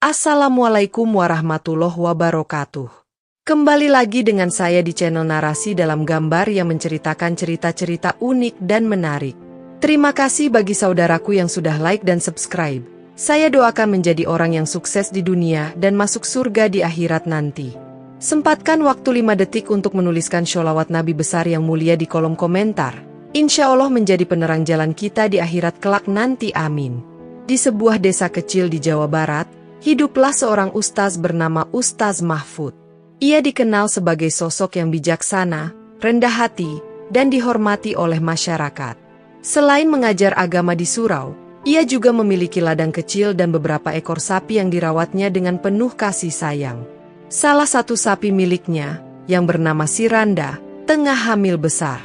Assalamualaikum warahmatullahi wabarakatuh. Kembali lagi dengan saya di channel Narasi dalam Gambar yang menceritakan cerita-cerita unik dan menarik. Terima kasih bagi saudaraku yang sudah like dan subscribe. Saya doakan menjadi orang yang sukses di dunia dan masuk surga di akhirat nanti. Sempatkan waktu 5 detik untuk menuliskan sholawat Nabi besar yang mulia di kolom komentar. Insya Allah menjadi penerang jalan kita di akhirat kelak nanti, amin. Di sebuah desa kecil di Jawa Barat, hiduplah seorang ustaz bernama Ustaz Mahfud. Ia dikenal sebagai sosok yang bijaksana, rendah hati, dan dihormati oleh masyarakat. Selain mengajar agama di surau, ia juga memiliki ladang kecil dan beberapa ekor sapi yang dirawatnya dengan penuh kasih sayang. Salah satu sapi miliknya, yang bernama Siranda, tengah hamil besar.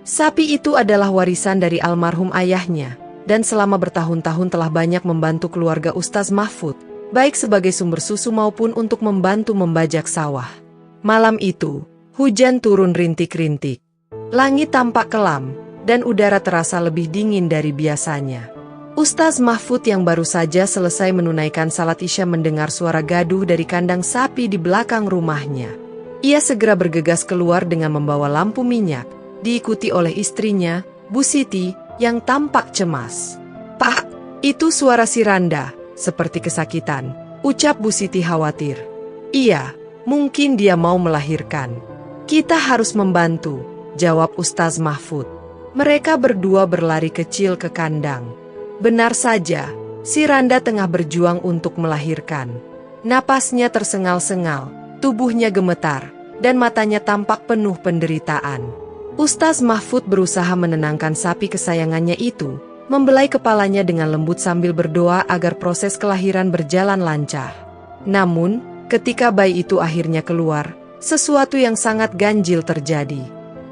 Sapi itu adalah warisan dari almarhum ayahnya, dan selama bertahun-tahun telah banyak membantu keluarga Ustaz Mahfud, baik sebagai sumber susu maupun untuk membantu membajak sawah. Malam itu, hujan turun rintik-rintik. Langit tampak kelam, dan udara terasa lebih dingin dari biasanya. Ustaz Mahfud yang baru saja selesai menunaikan salat Isya mendengar suara gaduh dari kandang sapi di belakang rumahnya. Ia segera bergegas keluar dengan membawa lampu minyak, diikuti oleh istrinya, Bu Siti, yang tampak cemas. "Pak, itu suara Siranda, seperti kesakitan," ucap Bu Siti khawatir. "Iya, mungkin dia mau melahirkan. Kita harus membantu," jawab Ustaz Mahfud. Mereka berdua berlari kecil ke kandang. Benar saja, Siranda tengah berjuang untuk melahirkan. Napasnya tersengal-sengal, tubuhnya gemetar, dan matanya tampak penuh penderitaan. Ustaz Mahfud berusaha menenangkan sapi kesayangannya itu, membelai kepalanya dengan lembut sambil berdoa agar proses kelahiran berjalan lancar. Namun, ketika bayi itu akhirnya keluar, sesuatu yang sangat ganjil terjadi.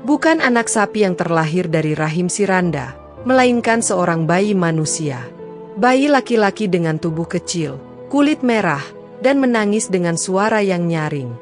Bukan anak sapi yang terlahir dari rahim Siranda, melainkan seorang bayi manusia. Bayi laki-laki dengan tubuh kecil, kulit merah, dan menangis dengan suara yang nyaring.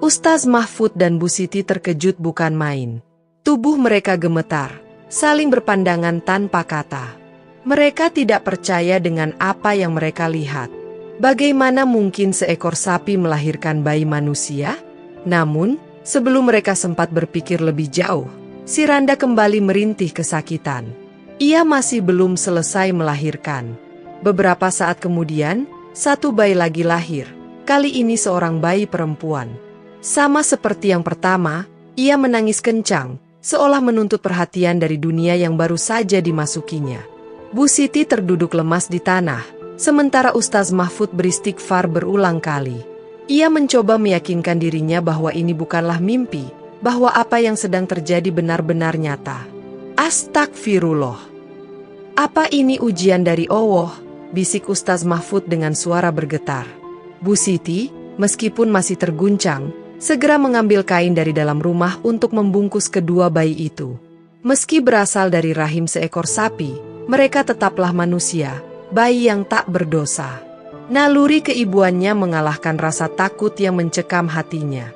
Ustaz Mahfud dan Bu Siti terkejut bukan main. Tubuh mereka gemetar, saling berpandangan tanpa kata. Mereka tidak percaya dengan apa yang mereka lihat. Bagaimana mungkin seekor sapi melahirkan bayi manusia? Namun, sebelum mereka sempat berpikir lebih jauh, Siranda kembali merintih kesakitan. Ia masih belum selesai melahirkan. Beberapa saat kemudian, satu bayi lagi lahir. Kali ini seorang bayi perempuan. Sama seperti yang pertama, ia menangis kencang, seolah menuntut perhatian dari dunia yang baru saja dimasukinya. Bu Siti terduduk lemas di tanah, sementara Ustaz Mahfud beristighfar berulang kali. Ia mencoba meyakinkan dirinya bahwa ini bukanlah mimpi, bahwa apa yang sedang terjadi benar-benar nyata. "Astagfirullah. Apa ini ujian dari Allah?" bisik Ustaz Mahfud dengan suara bergetar. Bu Siti, meskipun masih terguncang, segera mengambil kain dari dalam rumah untuk membungkus kedua bayi itu. Meski berasal dari rahim seekor sapi, mereka tetaplah manusia, bayi yang tak berdosa. Naluri keibuannya mengalahkan rasa takut yang mencekam hatinya.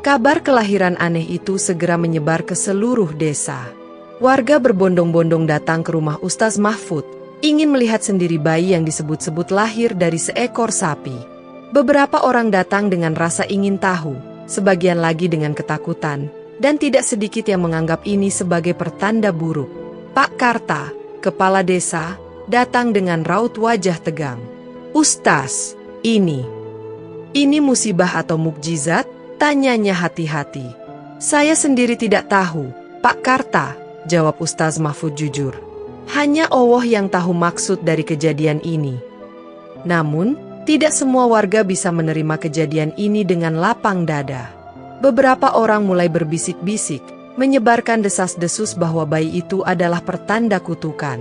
Kabar kelahiran aneh itu segera menyebar ke seluruh desa. Warga berbondong-bondong datang ke rumah Ustaz Mahfud, ingin melihat sendiri bayi yang disebut-sebut lahir dari seekor sapi. Beberapa orang datang dengan rasa ingin tahu, sebagian lagi dengan ketakutan, dan tidak sedikit yang menganggap ini sebagai pertanda buruk. Pak Karta, kepala desa, datang dengan raut wajah tegang. "Ustaz, ini musibah atau mukjizat?" tanyanya hati-hati. "Saya sendiri tidak tahu, Pak Karta," jawab Ustaz Mahfud jujur. "Hanya Allah yang tahu maksud dari kejadian ini." Namun, tidak semua warga bisa menerima kejadian ini dengan lapang dada. Beberapa orang mulai berbisik-bisik, menyebarkan desas-desus bahwa bayi itu adalah pertanda kutukan.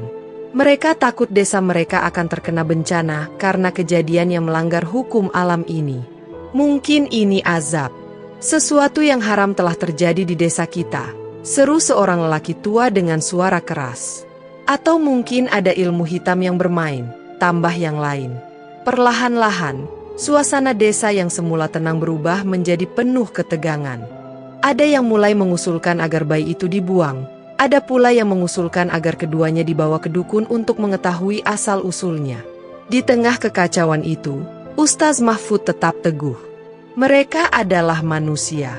Mereka takut desa mereka akan terkena bencana karena kejadian yang melanggar hukum alam ini. "Mungkin ini azab. Sesuatu yang haram telah terjadi di desa kita," seru seorang lelaki tua dengan suara keras. "Atau mungkin ada ilmu hitam yang bermain," tambah yang lain. Perlahan-lahan, suasana desa yang semula tenang berubah menjadi penuh ketegangan. Ada yang mulai mengusulkan agar bayi itu dibuang, ada pula yang mengusulkan agar keduanya dibawa ke dukun untuk mengetahui asal-usulnya. Di tengah kekacauan itu, Ustaz Mahfud tetap teguh. Mereka adalah manusia.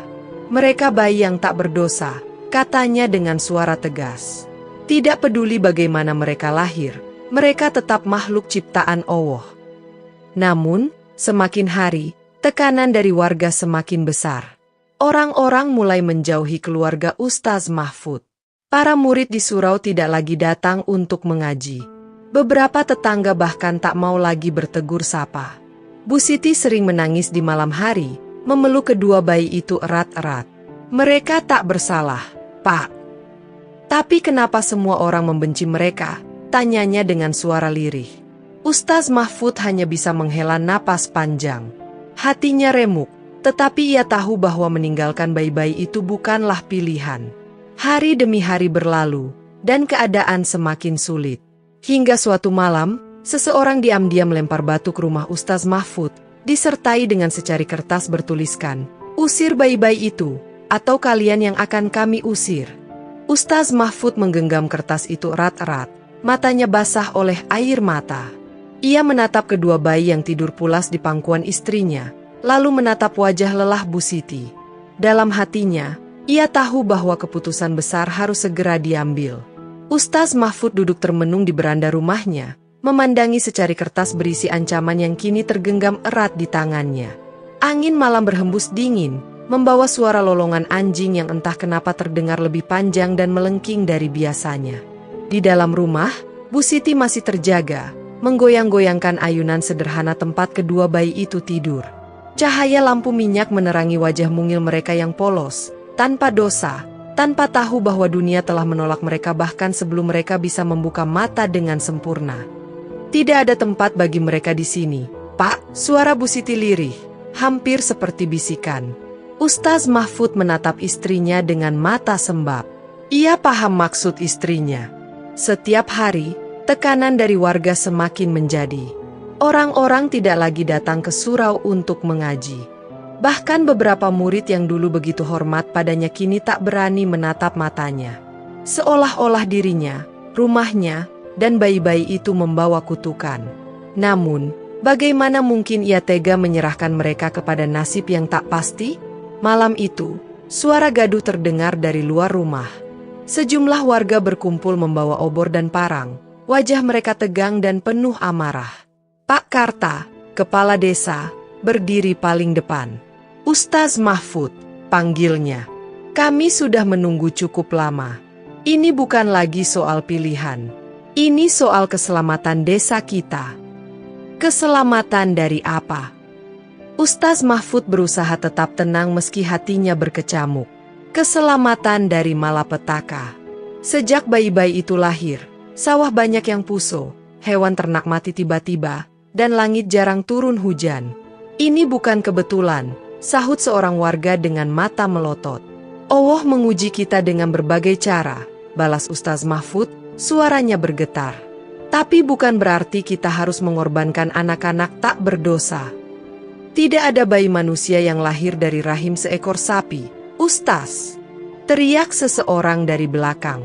Mereka bayi yang tak berdosa, katanya dengan suara tegas. Tidak peduli bagaimana mereka lahir, mereka tetap makhluk ciptaan Allah. Namun, semakin hari, tekanan dari warga semakin besar. Orang-orang mulai menjauhi keluarga Ustaz Mahfud. Para murid di surau tidak lagi datang untuk mengaji. Beberapa tetangga bahkan tak mau lagi bertegur sapa. Bu Siti sering menangis di malam hari, memeluk kedua bayi itu erat-erat. Mereka tak bersalah, Pak. Tapi kenapa semua orang membenci mereka? Tanyanya dengan suara lirih. Ustaz Mahfud hanya bisa menghela napas panjang. Hatinya remuk, tetapi ia tahu bahwa meninggalkan bayi-bayi itu bukanlah pilihan. Hari demi hari berlalu, dan keadaan semakin sulit. Hingga suatu malam, seseorang diam-diam melempar batu ke rumah Ustaz Mahfud, disertai dengan secari kertas bertuliskan, "Usir bayi-bayi itu, atau kalian yang akan kami usir." Ustaz Mahfud menggenggam kertas itu erat-erat, matanya basah oleh air mata. Ia menatap kedua bayi yang tidur pulas di pangkuan istrinya, lalu menatap wajah lelah Bu Siti. Dalam hatinya, ia tahu bahwa keputusan besar harus segera diambil. Ustaz Mahfud duduk termenung di beranda rumahnya, memandangi secari kertas berisi ancaman yang kini tergenggam erat di tangannya. Angin malam berhembus dingin, membawa suara lolongan anjing yang entah kenapa terdengar lebih panjang dan melengking dari biasanya. Di dalam rumah, Bu Siti masih terjaga, menggoyang-goyangkan ayunan sederhana tempat kedua bayi itu tidur. Cahaya lampu minyak menerangi wajah mungil mereka yang polos, tanpa dosa, tanpa tahu bahwa dunia telah menolak mereka bahkan sebelum mereka bisa membuka mata dengan sempurna. Tidak ada tempat bagi mereka di sini, Pak. Suara Bu Siti lirih, hampir seperti bisikan. Ustaz Mahfud menatap istrinya dengan mata sembab. Ia paham maksud istrinya. Setiap hari, tekanan dari warga semakin menjadi. Orang-orang tidak lagi datang ke surau untuk mengaji. Bahkan beberapa murid yang dulu begitu hormat padanya kini tak berani menatap matanya. Seolah-olah dirinya, rumahnya, dan bayi-bayi itu membawa kutukan. Namun, bagaimana mungkin ia tega menyerahkan mereka kepada nasib yang tak pasti? Malam itu, suara gaduh terdengar dari luar rumah. Sejumlah warga berkumpul membawa obor dan parang. Wajah mereka tegang dan penuh amarah. Pak Karta, kepala desa, berdiri paling depan. "Ustaz Mahfud," panggilnya. "Kami sudah menunggu cukup lama. Ini bukan lagi soal pilihan. Ini soal keselamatan desa kita." "Keselamatan dari apa?" Ustaz Mahfud berusaha tetap tenang meski hatinya berkecamuk. "Keselamatan dari malapetaka. Sejak bayi-bayi itu lahir, sawah banyak yang puso, hewan ternak mati tiba-tiba, dan langit jarang turun hujan. Ini bukan kebetulan," sahut seorang warga dengan mata melotot. "Allah menguji kita dengan berbagai cara," balas Ustaz Mahfud, suaranya bergetar. "Tapi bukan berarti kita harus mengorbankan anak-anak tak berdosa. Tidak ada bayi manusia yang lahir dari rahim seekor sapi, Ustaz," teriak seseorang dari belakang.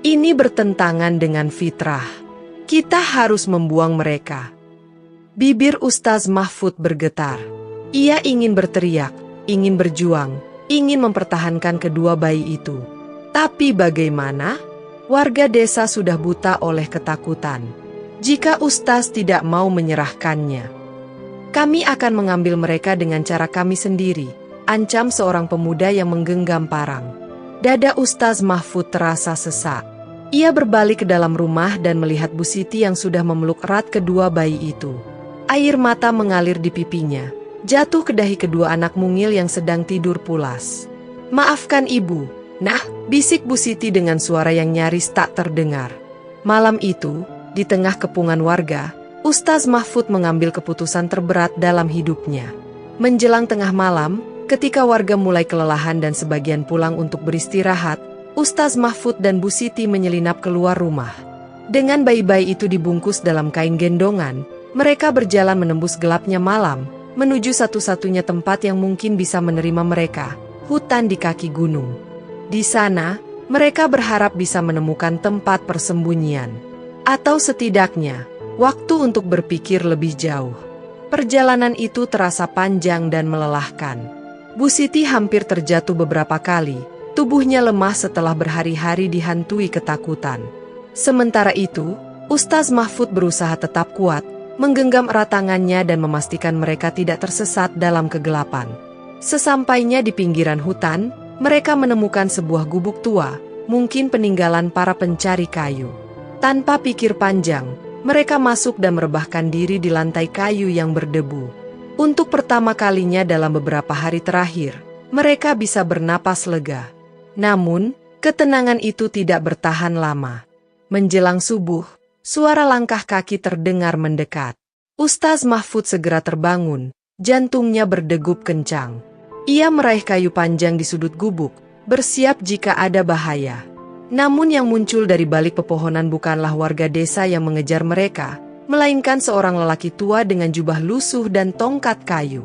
"Ini bertentangan dengan fitrah. Kita harus membuang mereka." Bibir Ustaz Mahfud bergetar. Ia ingin berteriak, ingin berjuang, ingin mempertahankan kedua bayi itu. Tapi bagaimana? Warga desa sudah buta oleh ketakutan. Jika Ustaz tidak mau menyerahkannya, "Kami akan mengambil mereka dengan cara kami sendiri," ancam seorang pemuda yang menggenggam parang. Dada Ustaz Mahfud terasa sesak. Ia berbalik ke dalam rumah dan melihat Bu Siti yang sudah memeluk erat kedua bayi itu. Air mata mengalir di pipinya, jatuh ke dahi kedua anak mungil yang sedang tidur pulas. "Maafkan ibu, nah," bisik Bu Siti dengan suara yang nyaris tak terdengar. Malam itu, di tengah kepungan warga, Ustaz Mahfud mengambil keputusan terberat dalam hidupnya. Menjelang tengah malam, ketika warga mulai kelelahan dan sebagian pulang untuk beristirahat, Ustaz Mahfud dan Bu Siti menyelinap keluar rumah. Dengan bayi-bayi itu dibungkus dalam kain gendongan, mereka berjalan menembus gelapnya malam, menuju satu-satunya tempat yang mungkin bisa menerima mereka, hutan di kaki gunung. Di sana, mereka berharap bisa menemukan tempat persembunyian. Atau setidaknya, waktu untuk berpikir lebih jauh. Perjalanan itu terasa panjang dan melelahkan. Bu Siti hampir terjatuh beberapa kali, tubuhnya lemah setelah berhari-hari dihantui ketakutan. Sementara itu, Ustaz Mahfud berusaha tetap kuat, menggenggam erat tangannya dan memastikan mereka tidak tersesat dalam kegelapan. Sesampainya di pinggiran hutan, mereka menemukan sebuah gubuk tua, mungkin peninggalan para pencari kayu. Tanpa pikir panjang, mereka masuk dan merebahkan diri di lantai kayu yang berdebu. Untuk pertama kalinya dalam beberapa hari terakhir, mereka bisa bernapas lega. Namun, ketenangan itu tidak bertahan lama. Menjelang subuh, suara langkah kaki terdengar mendekat. Ustaz Mahfud segera terbangun, jantungnya berdegup kencang. Ia meraih kayu panjang di sudut gubuk, bersiap jika ada bahaya. Namun yang muncul dari balik pepohonan bukanlah warga desa yang mengejar mereka, melainkan seorang lelaki tua dengan jubah lusuh dan tongkat kayu.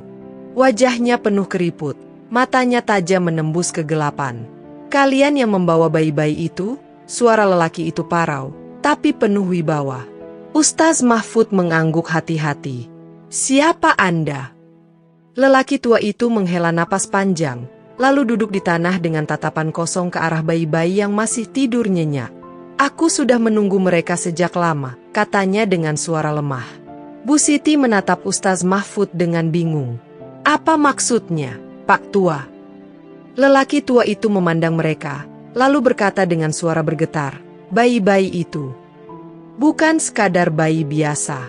Wajahnya penuh keriput, matanya tajam menembus kegelapan. "Kalian yang membawa bayi-bayi itu?" Suara lelaki itu parau, tapi penuh wibawa. Ustaz Mahfud mengangguk hati-hati. "Siapa Anda?" Lelaki tua itu menghela napas panjang, lalu duduk di tanah dengan tatapan kosong ke arah bayi-bayi yang masih tidur nyenyak. "Aku sudah menunggu mereka sejak lama," katanya dengan suara lemah. Bu Siti menatap Ustaz Mahfud dengan bingung. "Apa maksudnya, Pak Tua?" Lelaki tua itu memandang mereka, lalu berkata dengan suara bergetar, "Bayi-bayi itu bukan sekadar bayi biasa.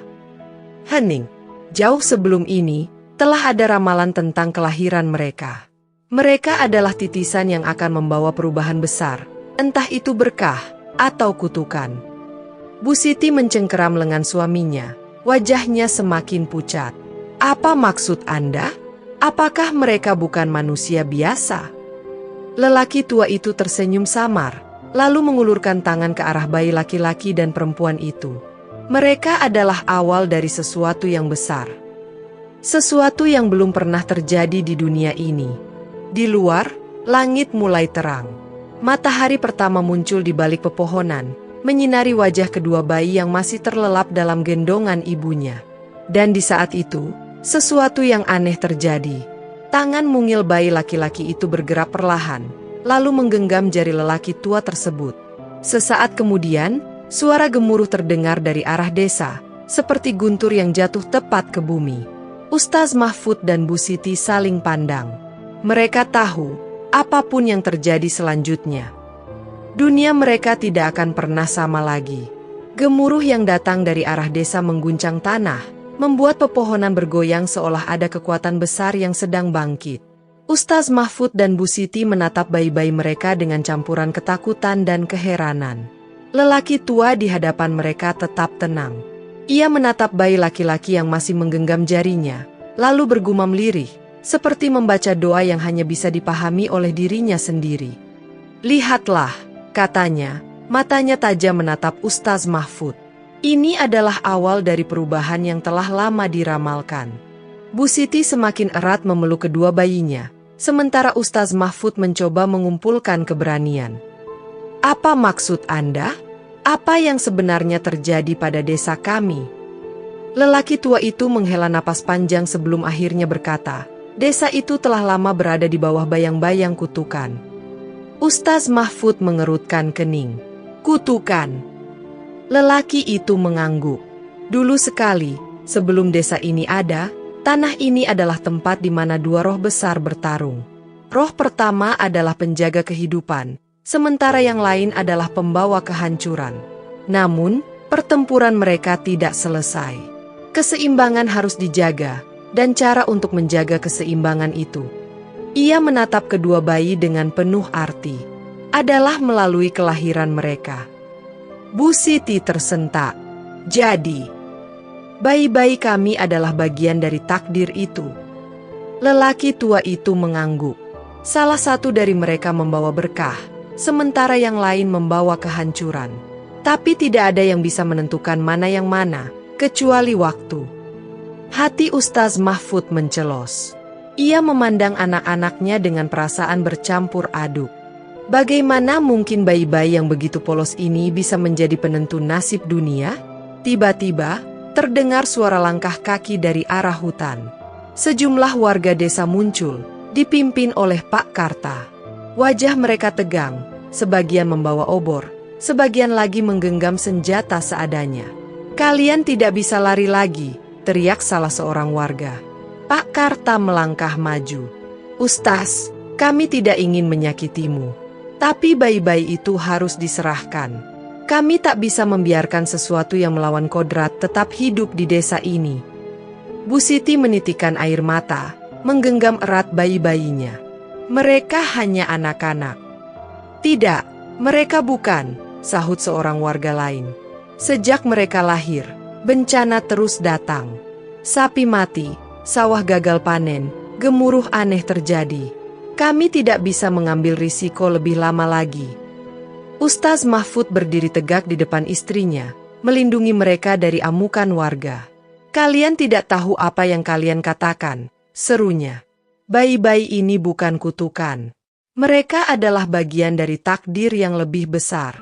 Hening, jauh sebelum ini, telah ada ramalan tentang kelahiran mereka. Mereka adalah titisan yang akan membawa perubahan besar, entah itu berkah atau kutukan." Bu Siti mencengkeram lengan suaminya, wajahnya semakin pucat. "Apa maksud Anda? Apakah mereka bukan manusia biasa?" Lelaki tua itu tersenyum samar, lalu mengulurkan tangan ke arah bayi laki-laki dan perempuan itu. "Mereka adalah awal dari sesuatu yang besar. Sesuatu yang belum pernah terjadi di dunia ini." Di luar, langit mulai terang. Matahari pertama muncul di balik pepohonan, menyinari wajah kedua bayi yang masih terlelap dalam gendongan ibunya. Dan di saat itu, sesuatu yang aneh terjadi. Tangan mungil bayi laki-laki itu bergerak perlahan, lalu menggenggam jari lelaki tua tersebut. Sesaat kemudian, suara gemuruh terdengar dari arah desa, seperti guntur yang jatuh tepat ke bumi. Ustaz Mahfud dan Bu Siti saling pandang. Mereka tahu, apapun yang terjadi selanjutnya, dunia mereka tidak akan pernah sama lagi. Gemuruh yang datang dari arah desa mengguncang tanah, membuat pepohonan bergoyang seolah ada kekuatan besar yang sedang bangkit. Ustaz Mahfud dan Bu Siti menatap bayi-bayi mereka dengan campuran ketakutan dan keheranan. Lelaki tua di hadapan mereka tetap tenang. Ia menatap bayi laki-laki yang masih menggenggam jarinya, lalu bergumam lirih, seperti membaca doa yang hanya bisa dipahami oleh dirinya sendiri. "Lihatlah," katanya, matanya tajam menatap Ustaz Mahfud. "Ini adalah awal dari perubahan yang telah lama diramalkan." Bu Siti semakin erat memeluk kedua bayinya, sementara Ustaz Mahfud mencoba mengumpulkan keberanian. "Apa maksud Anda? Apa yang sebenarnya terjadi pada desa kami?" Lelaki tua itu menghela napas panjang sebelum akhirnya berkata, "Desa itu telah lama berada di bawah bayang-bayang kutukan." Ustaz Mahfud mengerutkan kening. "Kutukan?" Lelaki itu mengangguk. "Dulu sekali, sebelum desa ini ada, tanah ini adalah tempat di mana dua roh besar bertarung. Roh pertama adalah penjaga kehidupan, sementara yang lain adalah pembawa kehancuran. Namun, pertempuran mereka tidak selesai. Keseimbangan harus dijaga, dan cara untuk menjaga keseimbangan itu," ia menatap kedua bayi dengan penuh arti, "adalah melalui kelahiran mereka." Bu Siti tersentak. "Jadi, bayi-bayi kami adalah bagian dari takdir itu?" Lelaki tua itu mengangguk. "Salah satu dari mereka membawa berkah, sementara yang lain membawa kehancuran. Tapi tidak ada yang bisa menentukan mana yang mana, kecuali waktu." Hati Ustaz Mahfud mencelos. Ia memandang anak-anaknya dengan perasaan bercampur aduk. Bagaimana mungkin bayi-bayi yang begitu polos ini bisa menjadi penentu nasib dunia? Tiba-tiba, terdengar suara langkah kaki dari arah hutan. Sejumlah warga desa muncul, dipimpin oleh Pak Karta. Wajah mereka tegang, sebagian membawa obor, sebagian lagi menggenggam senjata seadanya. "Kalian tidak bisa lari lagi," teriak salah seorang warga. Pak Karta melangkah maju. "Ustaz, kami tidak ingin menyakitimu. Tapi bayi-bayi itu harus diserahkan. Kami tak bisa membiarkan sesuatu yang melawan kodrat tetap hidup di desa ini." Bu Siti menitikan air mata, menggenggam erat bayi-bayinya. "Mereka hanya anak-anak." "Tidak, mereka bukan," sahut seorang warga lain. "Sejak mereka lahir, bencana terus datang. Sapi mati, sawah gagal panen, gemuruh aneh terjadi. Kami tidak bisa mengambil risiko lebih lama lagi." Ustaz Mahfud berdiri tegak di depan istrinya, melindungi mereka dari amukan warga. "Kalian tidak tahu apa yang kalian katakan," serunya. "Bayi-bayi ini bukan kutukan. Mereka adalah bagian dari takdir yang lebih besar."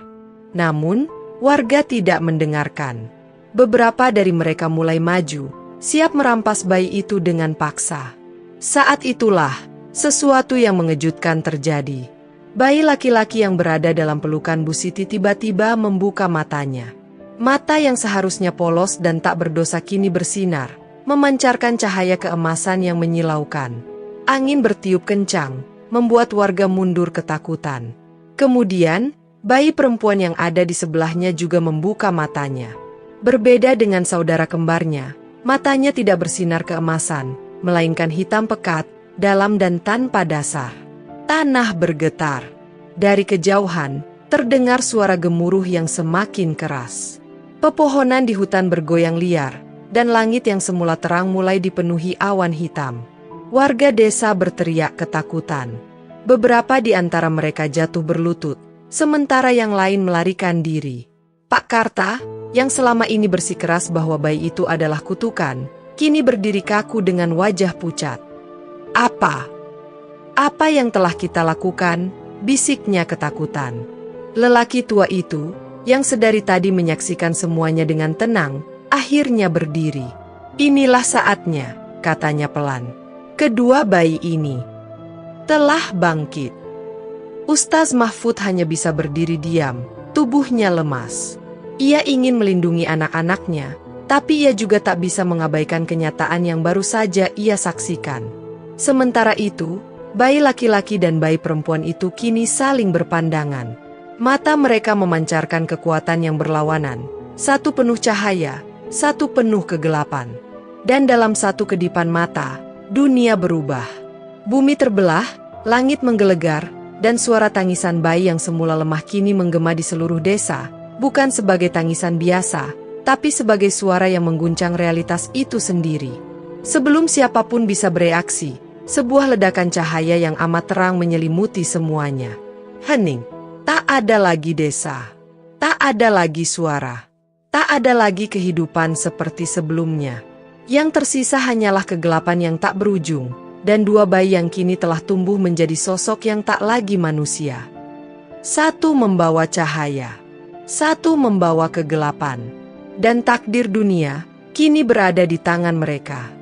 Namun, warga tidak mendengarkan. Beberapa dari mereka mulai maju, siap merampas bayi itu dengan paksa. Saat itulah, sesuatu yang mengejutkan terjadi. Bayi laki-laki yang berada dalam pelukan Bu Siti tiba-tiba membuka matanya. Mata yang seharusnya polos dan tak berdosa kini bersinar, memancarkan cahaya keemasan yang menyilaukan. Angin bertiup kencang, membuat warga mundur ketakutan. Kemudian, bayi perempuan yang ada di sebelahnya juga membuka matanya. Berbeda dengan saudara kembarnya, matanya tidak bersinar keemasan, melainkan hitam pekat, dalam dan tanpa dasar. Tanah bergetar. Dari kejauhan, terdengar suara gemuruh yang semakin keras. Pepohonan di hutan bergoyang liar, dan langit yang semula terang mulai dipenuhi awan hitam. Warga desa berteriak ketakutan. Beberapa di antara mereka jatuh berlutut, sementara yang lain melarikan diri. Pak Karta, yang selama ini bersikeras bahwa bayi itu adalah kutukan, kini berdiri kaku dengan wajah pucat. "Apa? Apa yang telah kita lakukan?" bisiknya ketakutan. Lelaki tua itu, yang sedari tadi menyaksikan semuanya dengan tenang, akhirnya berdiri. "Inilah saatnya," katanya pelan. "Kedua bayi ini telah bangkit." Ustaz Mahfud hanya bisa berdiri diam, tubuhnya lemas. Ia ingin melindungi anak-anaknya, tapi ia juga tak bisa mengabaikan kenyataan yang baru saja ia saksikan. Sementara itu, bayi laki-laki dan bayi perempuan itu kini saling berpandangan. Mata mereka memancarkan kekuatan yang berlawanan, satu penuh cahaya, satu penuh kegelapan. Dan dalam satu kedipan mata, dunia berubah. Bumi terbelah, langit menggelegar, dan suara tangisan bayi yang semula lemah kini menggema di seluruh desa, bukan sebagai tangisan biasa, tapi sebagai suara yang mengguncang realitas itu sendiri. Sebelum siapapun bisa bereaksi, sebuah ledakan cahaya yang amat terang menyelimuti semuanya. Hening. Tak ada lagi desa. Tak ada lagi suara. Tak ada lagi kehidupan seperti sebelumnya. Yang tersisa hanyalah kegelapan yang tak berujung, dan dua bayi yang kini telah tumbuh menjadi sosok yang tak lagi manusia. Satu membawa cahaya, satu membawa kegelapan, dan takdir dunia kini berada di tangan mereka.